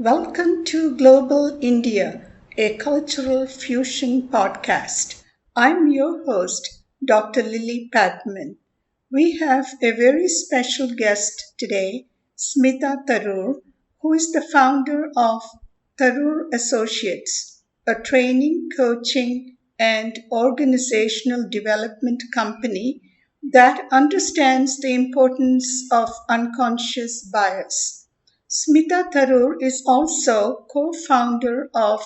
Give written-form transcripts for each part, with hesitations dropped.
Welcome to Global India, a cultural fusion podcast. I'm your host, Dr. Lilly Sanathanan. We have a very special guest today, Smita Tharoor, who is the founder of Tharoor Associates, a training, coaching, and organizational development company that understands the importance of unconscious bias. Smita Tharoor is also co-founder of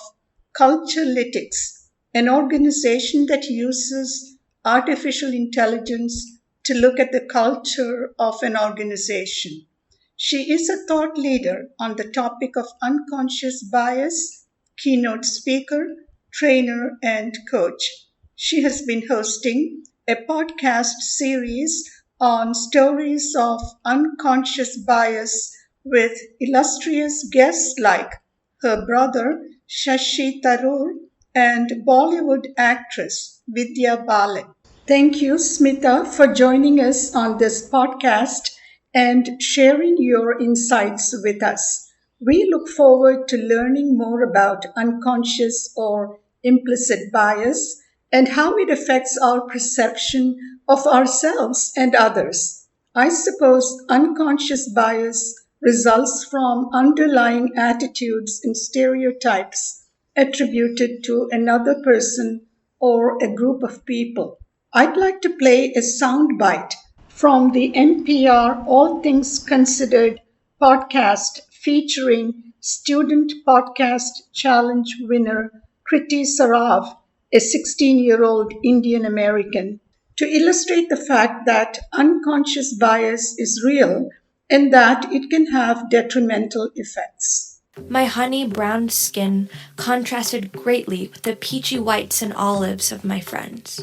Culturelytics, an organization that uses artificial intelligence to look at the culture of an organization. She is a thought leader on the topic of unconscious bias, keynote speaker, trainer, and coach. She has been hosting a podcast series on stories of unconscious bias with illustrious guests like her brother Shashi Tharoor and Bollywood actress Vidya Balan. Thank you, Smita, for joining us on this podcast and sharing your insights with us. We look forward to learning more about unconscious or implicit bias and how it affects our perception of ourselves and others. I suppose unconscious bias results from underlying attitudes and stereotypes attributed to another person or a group of people. I'd like to play a soundbite from the NPR All Things Considered podcast featuring Student Podcast Challenge winner Kriti Sarav, a 16-year-old Indian American, to illustrate the fact that unconscious bias is real and that it can have detrimental effects. My honey brown skin contrasted greatly with the peachy whites and olives of my friends.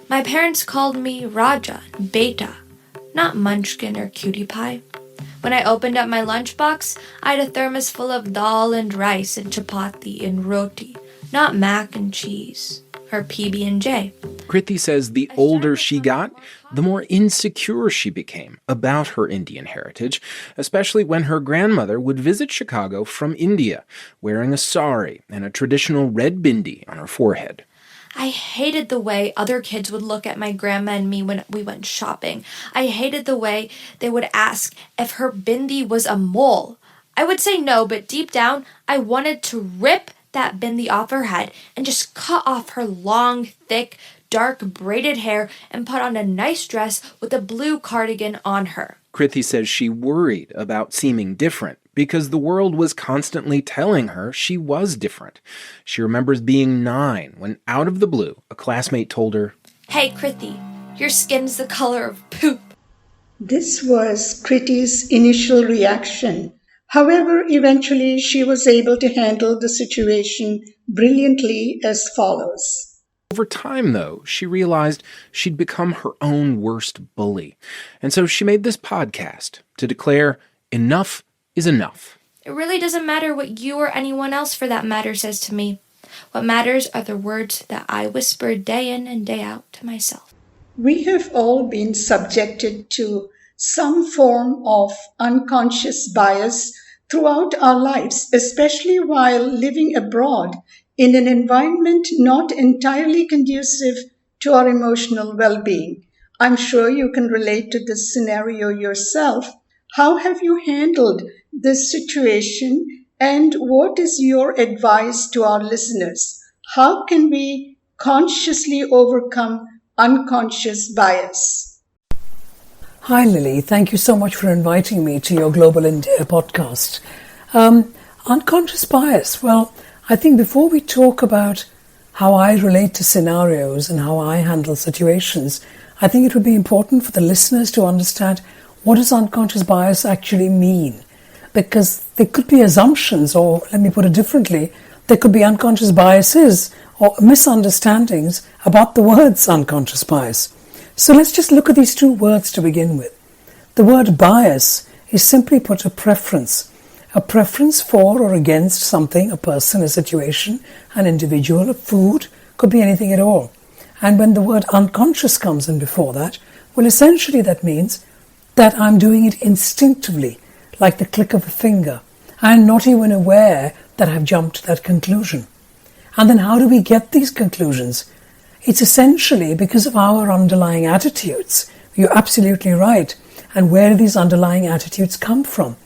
My parents called me Raja, Beta, not Munchkin or Cutie Pie. When I opened up my lunchbox, I had a thermos full of dal and rice and chapati and roti, not mac and cheese or PB&J. Kriti says the older she got, the more insecure she became about her Indian heritage, especially when her grandmother would visit Chicago from India, wearing a sari and a traditional red bindi on her forehead. I hated the way other kids would look at my grandma and me when we went shopping. I hated the way they would ask if her bindi was a mole. I would say no, but deep down, I wanted to rip that bindi off her head and just cut off her long, thick, dark braided hair and put on a nice dress with a blue cardigan on her. Kriti says she worried about seeming different because the world was constantly telling her she was different. She remembers being 9 when, out of the blue, a classmate told her, "Hey, Kriti, your skin's the color of poop." This was Kriti's initial reaction. However, eventually she was able to handle the situation brilliantly as follows. Over time, though, she realized she'd become her own worst bully. And so she made this podcast to declare enough is enough. It really doesn't matter what you or anyone else for that matter says to me. What matters are the words that I whisper day in and day out to myself. We have all been subjected to some form of unconscious bias throughout our lives, especially while living abroad in an environment not entirely conducive to our emotional well-being. I'm sure you can relate to this scenario yourself. How have you handled this situation, and what is your advice to our listeners? How can we consciously overcome unconscious bias? Hi Lily, thank you so much for inviting me to your Global India podcast. Unconscious bias, well, I think before we talk about how I relate to scenarios and how I handle situations, I think it would be important for the listeners to understand what does unconscious bias actually mean? Because there could be assumptions, or let me put it differently, there could be unconscious biases or misunderstandings about the words unconscious bias. So let's just look at these two words to begin with. The word bias is simply put a preference for or against something, a person, a situation, an individual, a food, could be anything at all. And when the word unconscious comes in before that, well, essentially that means that I'm doing it instinctively, like the click of a finger. and not even aware that I've jumped to that conclusion. And then how do we get these conclusions? It's essentially because of our underlying attitudes. You're absolutely right. And where do these underlying attitudes come from?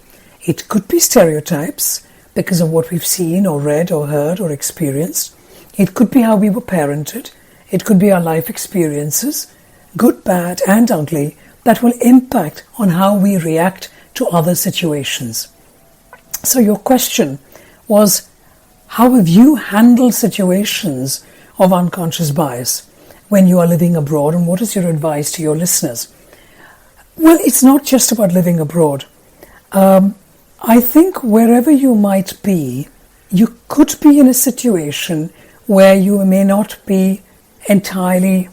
It could be stereotypes because of what we've seen or read or heard or experienced. It could be how we were parented. It could be our life experiences, good, bad, and ugly, that will impact on how we react to other situations. So your question was, how have you handled situations of unconscious bias when you are living abroad, and what is your advice to your listeners? Well, it's not just about living abroad. I think wherever you might be, you could be in a situation where you may not be entirely,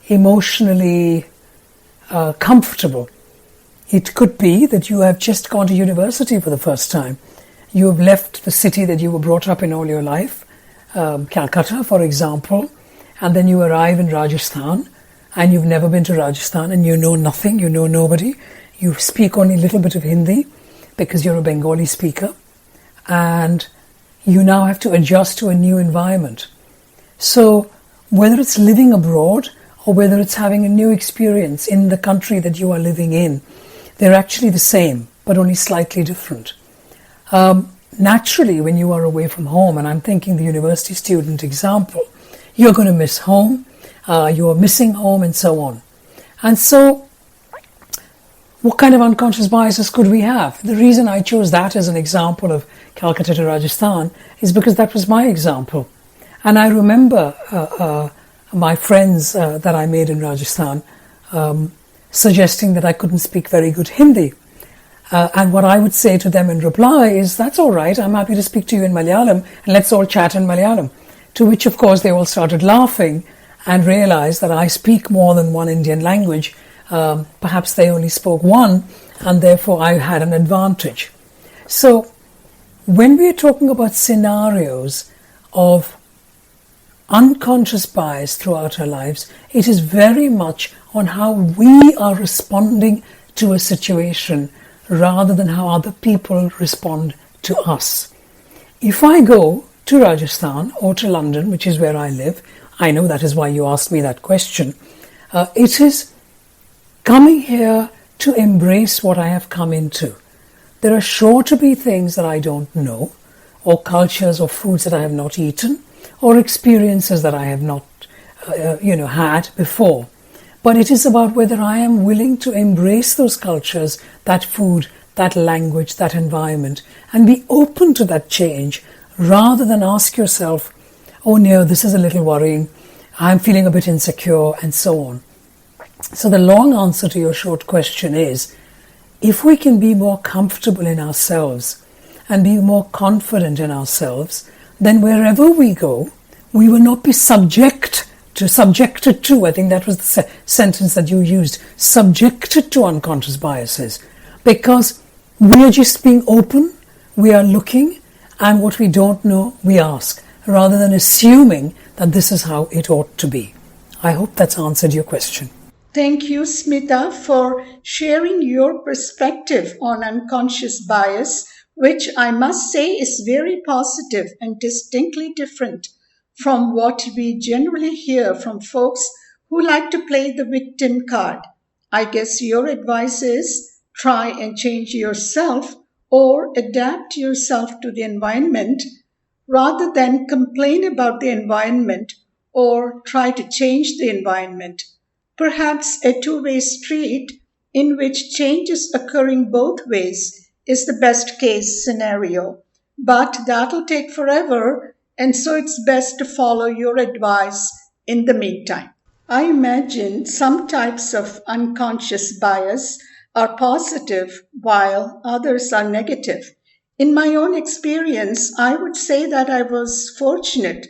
emotionally comfortable. It could be that you have just gone to university for the first time. You have left the city that you were brought up in all your life, Calcutta, for example, and then you arrive in Rajasthan, and you've never been to Rajasthan, and you know nothing, you know nobody. You speak only a little bit of Hindi because you're a Bengali speaker, and you now have to adjust to a new environment. So whether it's living abroad or whether it's having a new experience in the country that you are living in, they're actually the same, but only slightly different. Naturally, when you are away from home, and I'm thinking the university student example, you're going to miss home, you're missing home, and so on. And so, what kind of unconscious biases could we have? The reason I chose that as an example of Calcutta to Rajasthan is because that was my example. And I remember my friends that I made in Rajasthan suggesting that I couldn't speak very good Hindi. And what I would say to them in reply is, that's all right, I'm happy to speak to you in Malayalam, and let's all chat in Malayalam. To which, of course, they all started laughing and realized that I speak more than one Indian language. Perhaps they only spoke one, and therefore I had an advantage. So when we are talking about scenarios of unconscious bias throughout our lives, it is very much on how we are responding to a situation rather than how other people respond to us. If I go to Rajasthan or to London, which is where I live, I know that is why you asked me that question, it is coming here to embrace what I have come into. There are sure to be things that I don't know, or cultures or foods that I have not eaten, or experiences that I have not had before. But it is about whether I am willing to embrace those cultures, that food, that language, that environment, and be open to that change, rather than ask yourself, oh no, this is a little worrying, I'm feeling a bit insecure, and so on. So the long answer to your short question is, if we can be more comfortable in ourselves and be more confident in ourselves, then wherever we go, we will not be subjected to, I think that was the sentence that you used, subjected to unconscious biases, because we are just being open, we are looking, and what we don't know, we ask, rather than assuming that this is how it ought to be. I hope that's answered your question. Thank you, Smita, for sharing your perspective on unconscious bias, which I must say is very positive and distinctly different from what we generally hear from folks who like to play the victim card. I guess your advice is try and change yourself or adapt yourself to the environment rather than complain about the environment or try to change the environment. Perhaps a two-way street in which change is occurring both ways is the best case scenario. But that'll take forever, and so it's best to follow your advice in the meantime. I imagine some types of unconscious bias are positive while others are negative. In my own experience, I would say that I was fortunate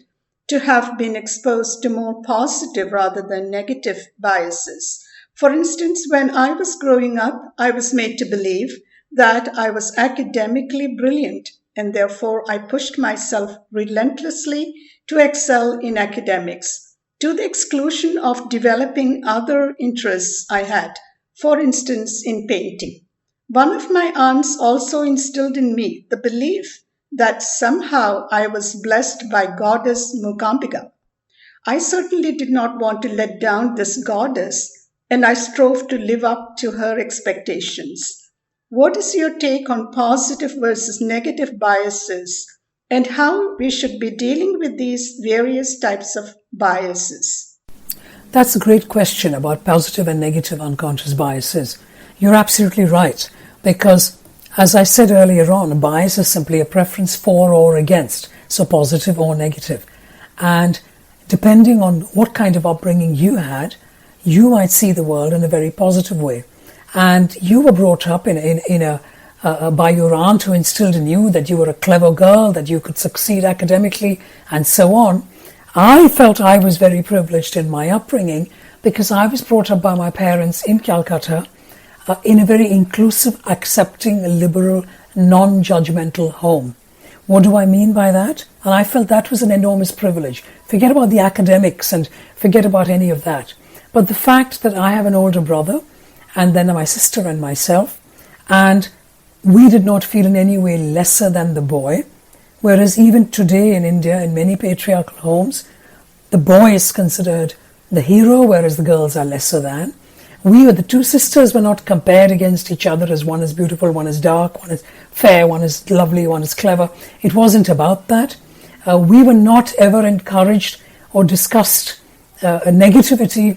to have been exposed to more positive rather than negative biases. For instance, when I was growing up, I was made to believe that I was academically brilliant, and therefore I pushed myself relentlessly to excel in academics, to the exclusion of developing other interests I had, for instance, in painting. One of my aunts also instilled in me the belief that somehow I was blessed by Goddess Mukambika. I certainly did not want to let down this goddess, and I strove to live up to her expectations. What is your take on positive versus negative biases and how we should be dealing with these various types of biases? That's a great question about positive and negative unconscious biases. You're absolutely right, because as I said earlier on, a bias is simply a preference for or against, so positive or negative. And depending on what kind of upbringing you had, you might see the world in a very positive way. And you were brought up by your aunt who instilled in you that you were a clever girl, that you could succeed academically, and so on. I felt I was very privileged in my upbringing because I was brought up by my parents in Calcutta in a very inclusive, accepting, liberal, non-judgmental home. What do I mean by that? And I felt that was an enormous privilege. Forget about the academics and forget about any of that. But the fact that I have an older brother and then my sister and myself, and we did not feel in any way lesser than the boy, whereas even today in India, in many patriarchal homes, the boy is considered the hero, whereas the girls are lesser than. The two sisters were not compared against each other as one is beautiful, one is dark, one is fair, one is lovely, one is clever. It wasn't about that. We were not ever encouraged or discussed negativity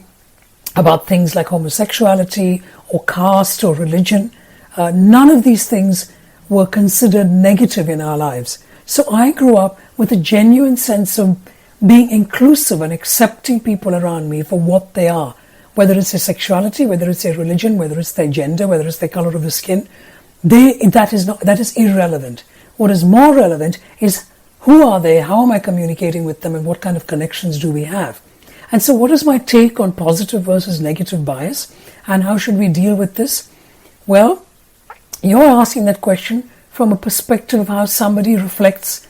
about things like homosexuality or caste or religion. None of these things were considered negative in our lives. So I grew up with a genuine sense of being inclusive and accepting people around me for what they are, whether it's their sexuality, whether it's their religion, whether it's their gender, whether it's their color of the skin. That is irrelevant. What is more relevant is who are they, how am I communicating with them, and what kind of connections do we have? And so what is my take on positive versus negative bias, and how should we deal with this? Well, you're asking that question from a perspective of how somebody affects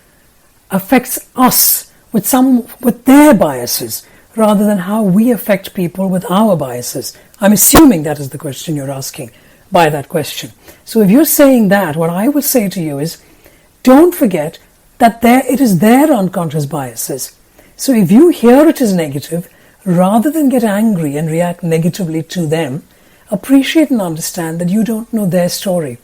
us with their biases, rather than how we affect people with our biases. I'm assuming that is the question you're asking by that question. So if you're saying that, what I would say to you is, don't forget that it is their unconscious biases. So if you hear it as negative, rather than get angry and react negatively to them, appreciate and understand that you don't know their story.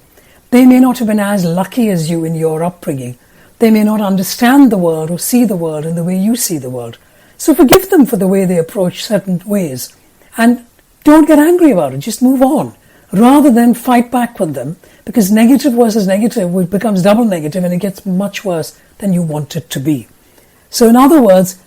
They may not have been as lucky as you in your upbringing. They may not understand the world or see the world in the way you see the world. So forgive them for the way they approach certain ways. And don't get angry about it. Just move on. Rather than fight back with them, because negative versus negative becomes double negative and it gets much worse than you want it to be. So in other words,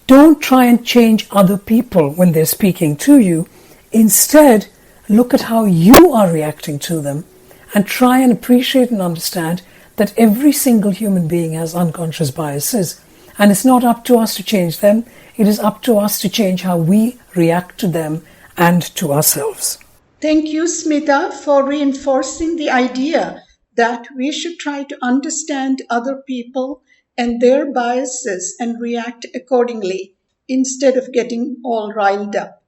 don't try and change other people when they're speaking to you. Instead, look at how you are reacting to them and try and appreciate and understand that every single human being has unconscious biases. And it's not up to us to change them. It is up to us to change how we react to them and to ourselves. Thank you, Smita, for reinforcing the idea that we should try to understand other people and their biases and react accordingly instead of getting all riled up.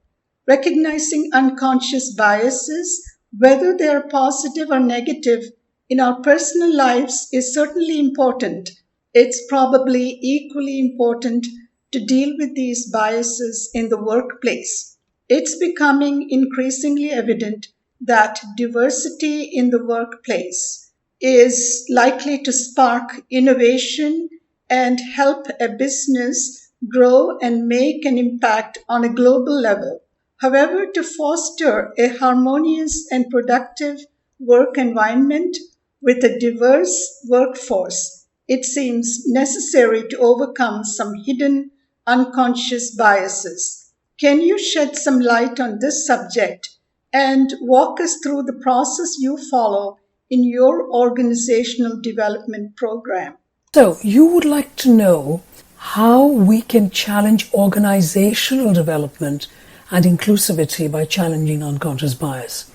Recognizing unconscious biases, whether they are positive or negative, in our personal lives is certainly important. It's probably equally important to deal with these biases in the workplace. It's becoming increasingly evident that diversity in the workplace is likely to spark innovation and help a business grow and make an impact on a global level. However, to foster a harmonious and productive work environment with a diverse workforce, it seems necessary to overcome some hidden unconscious biases. Can you shed some light on this subject and walk us through the process you follow in your organizational development program? So you would like to know how we can challenge organizational development and inclusivity by challenging unconscious bias.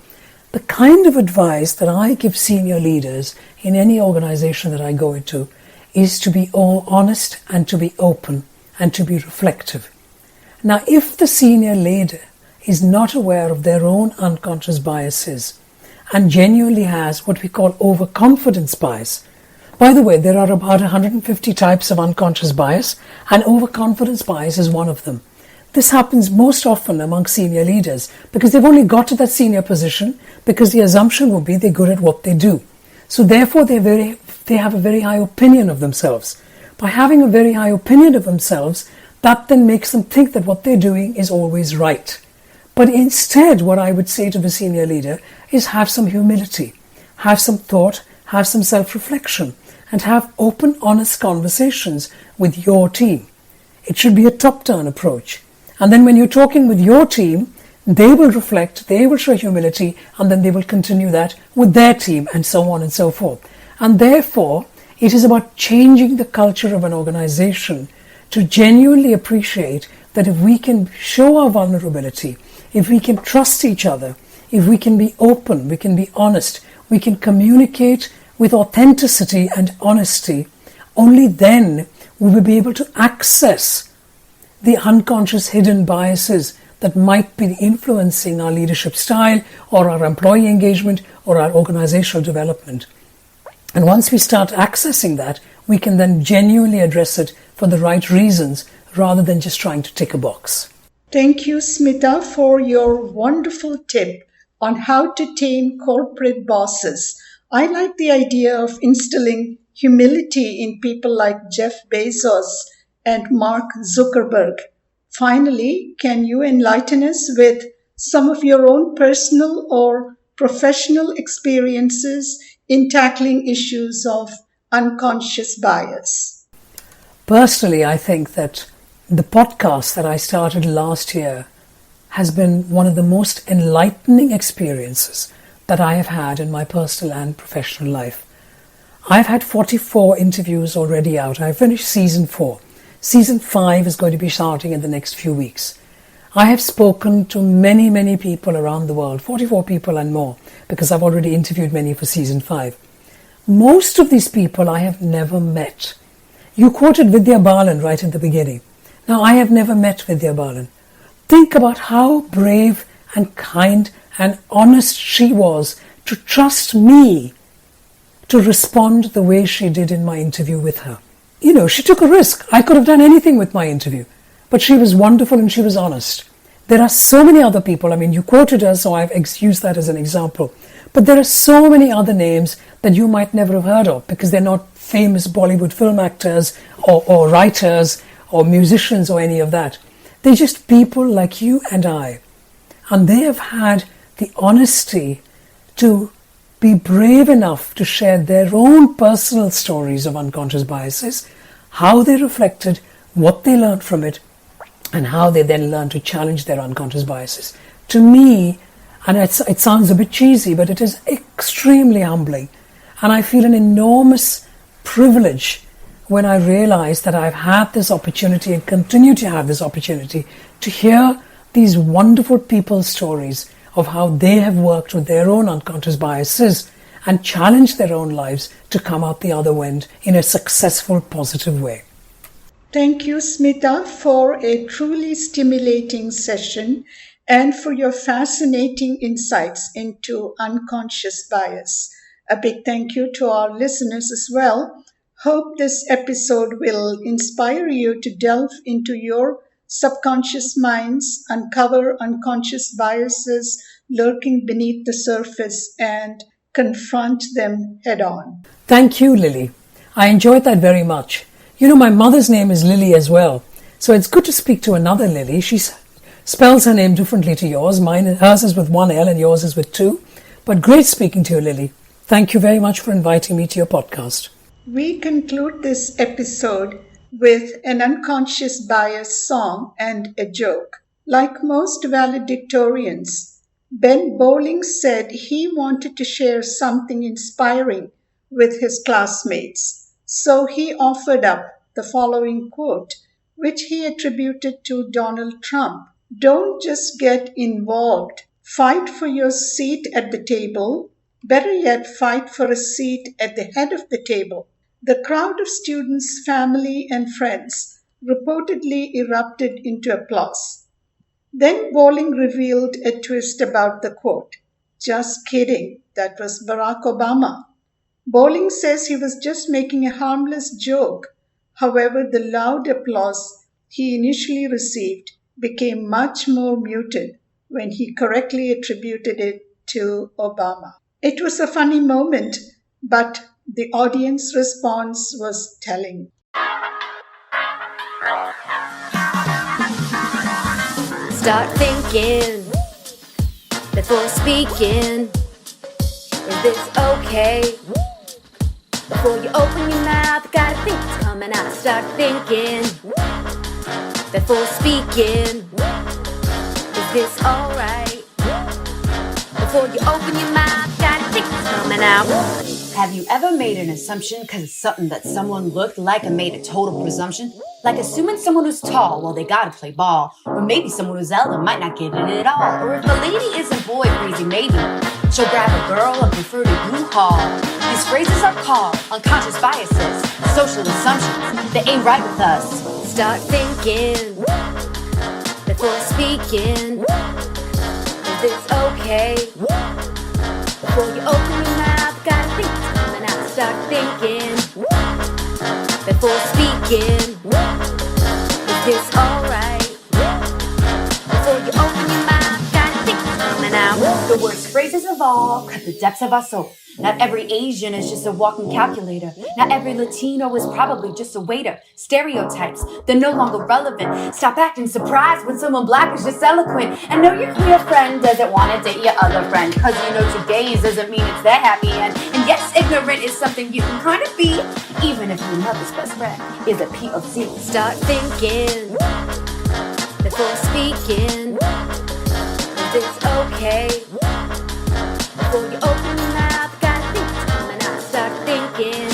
The kind of advice that I give senior leaders in any organization that I go into is to be all honest and to be open and to be reflective. Now, if the senior leader is not aware of their own unconscious biases and genuinely has what we call overconfidence bias. By the way, there are about 150 types of unconscious bias, and overconfidence bias is one of them. This happens most often among senior leaders because they've only got to that senior position because the assumption would be they're good at what they do. So therefore, they have a very high opinion of themselves. By having a very high opinion of themselves, that then makes them think that what they're doing is always right. But instead, what I would say to the senior leader is have some humility, have some thought, have some self-reflection, and have open, honest conversations with your team. It should be a top-down approach. And then when you're talking with your team, they will reflect, they will show humility, and then they will continue that with their team, and so on and so forth. And therefore, it is about changing the culture of an organization to genuinely appreciate that if we can show our vulnerability, if we can trust each other, if we can be open, we can be honest, we can communicate with authenticity and honesty, only then we will be able to access the unconscious hidden biases that might be influencing our leadership style or our employee engagement or our organizational development. And once we start accessing that, we can then genuinely address it for the right reasons rather than just trying to tick a box. Thank you, Smita, for your wonderful tip on how to tame corporate bosses. I like the idea of instilling humility in people like Jeff Bezos and Mark Zuckerberg. Finally, can you enlighten us with some of your own personal or professional experiences in tackling issues of unconscious bias? Personally, I think that the podcast that I started last year has been one of the most enlightening experiences that I have had in my personal and professional life. I've had 44 interviews already out. I finished season 4. Season 5 is going to be starting in the next few weeks. I have spoken to many, many people around the world, 44 people and more, because I've already interviewed many for season 5. Most of these people I have never met. You quoted Vidya Balan right in the beginning. Now, I have never met Vidya Balan. Think about how brave and kind and honest she was to trust me to respond the way she did in my interview with her. You know, she took a risk. I could have done anything with my interview, but she was wonderful and she was honest. There are so many other people. I mean, you quoted her, so I've used that as an example. But there are so many other names that you might never have heard of because they're not famous Bollywood film actors or writers or musicians or any of that. They're just people like you and I. And they have had the honesty to be brave enough to share their own personal stories of unconscious biases, how they reflected, what they learned from it, and how they then learned to challenge their unconscious biases. To me, and it sounds a bit cheesy, but it is extremely humbling. And I feel an enormous privilege when I realize that I've had this opportunity and continue to have this opportunity to hear these wonderful people's stories of how they have worked with their own unconscious biases and challenged their own lives to come out the other end in a successful, positive way. Thank you, Smita, for a truly stimulating session and for your fascinating insights into unconscious bias. A big thank you to our listeners as well. Hope this episode will inspire you to delve into your subconscious minds, uncover unconscious biases lurking beneath the surface, and confront them head on. Thank you, Lily. I enjoyed that very much. You know, my mother's name is Lily as well, so it's good to speak to another Lily. She spells her name differently to yours. Hers is with one L and yours is with 2. But great speaking to you, Lily. Thank you very much for inviting me to your podcast. We conclude this episode with an unconscious bias song and a joke. Like most valedictorians, Ben Bowling said he wanted to share something inspiring with his classmates. So he offered up the following quote, which he attributed to Donald Trump. Don't just get involved. Fight for your seat at the table. Better yet, fight for a seat at the head of the table. The crowd of students, family, and friends reportedly erupted into applause. Then Bowling revealed a twist about the quote. Just kidding, that was Barack Obama. Bowling says he was just making a harmless joke. However, the loud applause he initially received became much more muted when he correctly attributed it to Obama. It was a funny moment, but the audience response was telling. Start thinking before speaking. Is this okay? Before you open your mouth, you gotta think it's coming out. Start thinking before speaking. Is this alright? Before you open your mouth, you gotta think it's coming out. Have you ever made an assumption because it's something that someone looked like and made a total presumption? Like assuming someone who's tall, well, they gotta play ball. Or maybe someone who's Ella might not get it at all. Or if the lady isn't boy crazy, maybe she'll grab a girl and prefer to U-Haul. These phrases are called unconscious biases, social assumptions. They ain't right with us. Start thinking before speaking. Is this okay? Before you open your mouth, you gotta think it's coming out. Start thinking before speaking. Is this alright? Before you open your mouth, you gotta think it's coming out. The worst phrases of all cut the depths of our soul. Not every Asian is just a walking calculator. Not every Latino is probably just a waiter. Stereotypes, they're no longer relevant. Stop acting surprised when someone black is just eloquent. And know your queer friend doesn't want to date your other friend. Cause you know two gays doesn't mean it's their happy end. And yes, ignorant is something you can kind of be, even if your mother's best friend is a POC. Start thinking before speaking. Is this okay? Before you open your mouth, you gotta think it's coming out. Start thinking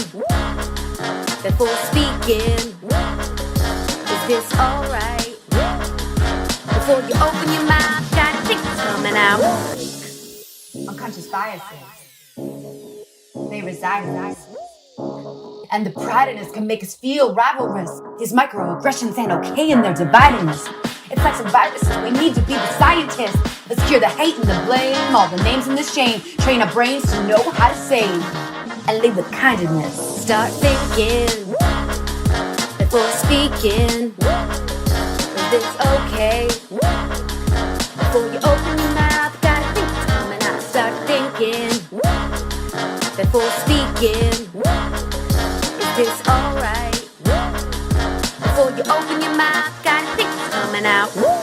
before speaking. Is this alright? Before you open your mouth, you gotta think it's coming out. Unconscious biases, they reside in us. And the pride in us can make us feel rivalrous. These microaggressions ain't okay and they're dividing us. It's like some viruses, we need to be the scientists. Let's cure the hate and the blame, all the names and the shame. Train our brains to know how to save and live with kindness. Start thinking before speaking. Is this okay? Before you open your mouth, you gotta think it's coming out. Start thinking before speaking. Is this alright? Before you open your mouth, you gotta think it's coming out.